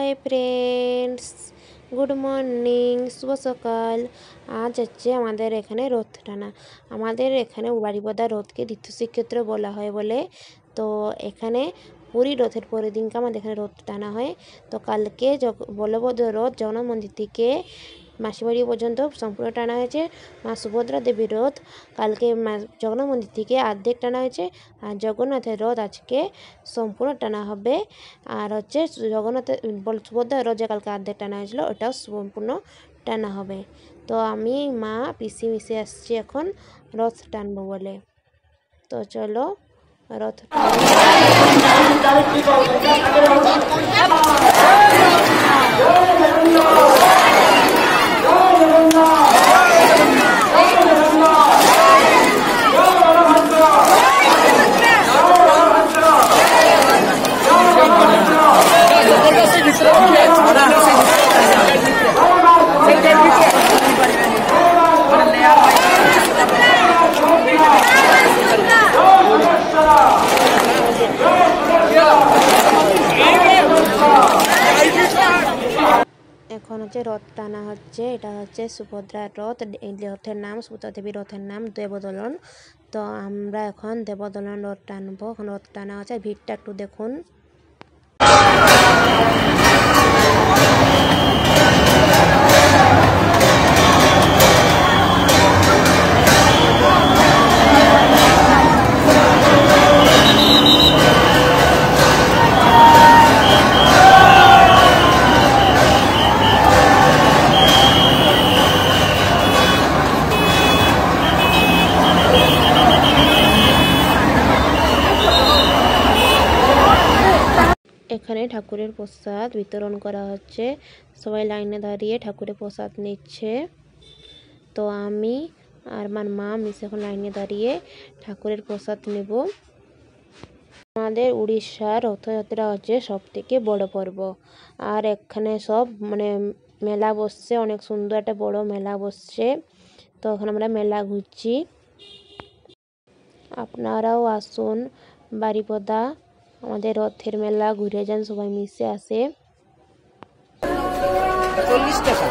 Hi friends, good morning, শুভ সকাল। আজ হচ্ছে আমাদের এখানে রথ টানা। আমাদের এখানে বাড়িপদা রথকে দ্বিতীয় শ্রীক্ষেত্র বলা হয় বলে, তো এখানে পুরী রথের পরের দিনকে আমাদের এখানে রথ টানা হয়। তো কালকে বলভদ্র রথ জগন্নাথ মন্দির থেকে মাসিবাড়ি পর্যন্ত সম্পূর্ণ টানা হয়েছে। মা সুভদ্রা দেবীর রথ কালকে জগন্নাথ মন্দির থেকে অর্ধেক টানা হয়েছে, আর জগন্নাথের রথ আজকে সম্পূর্ণ টানা হবে। আর হচ্ছে সুভদ্রার রথ যে কালকে অর্ধেক টানা হয়েছিল ওটাও সম্পূর্ণ টানা হবে। তো আমি মা পিসি মিশে আসছি এখন রথ টানবো বলে। তো চলো রথ এখন হচ্ছে রথ টানা হচ্ছে। এটা হচ্ছে সুভদ্রার রথ। এই রথের নাম, সুভদ্রা দেবীর রথের নাম দেবদলন। তো আমরা এখন দেবদলন রথ টানবো। এখন রথ টানা হচ্ছে, ভিড়টা একটু দেখুন। এখানে ঠাকুরের প্রসাদ বিতরণ করা হচ্ছে। সবাই লাইনে দাঁড়িয়ে ঠাকুরের প্রসাদ নিচ্ছে। তো আমি আর আমার মা মিশে এখন লাইনে দাঁড়িয়ে ঠাকুরের প্রসাদ নেব। আমাদের উড়িষ্যার রথযাত্রা হচ্ছে সব থেকে বড় পর্ব। আর এখানে সব মেলা বসছে, অনেক সুন্দর একটা বড় মেলা বসছে। তো এখন আমরা মেলা ঘুরছি। আপনারাও আসুন বাড়িপদা, আমাদের রথের মেলা ঘুরে যান, সবাই মিশে আসে। 40 টাকা।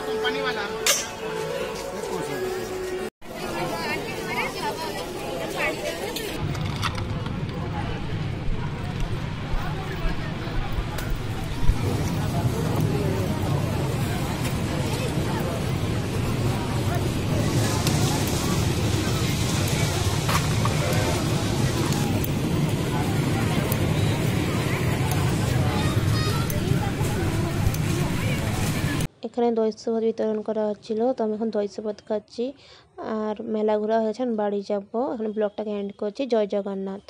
কোম্পানি वाला এখানে দই শরবত বিতরণ করা হচ্ছিল। তো আমি এখন দই শরবত খাচ্ছি। আর মেলা ঘোরা হয়েছে, বাড়ি যাবো। এখন ব্লগটাকে এন্ড করছি। জয় জগন্নাথ।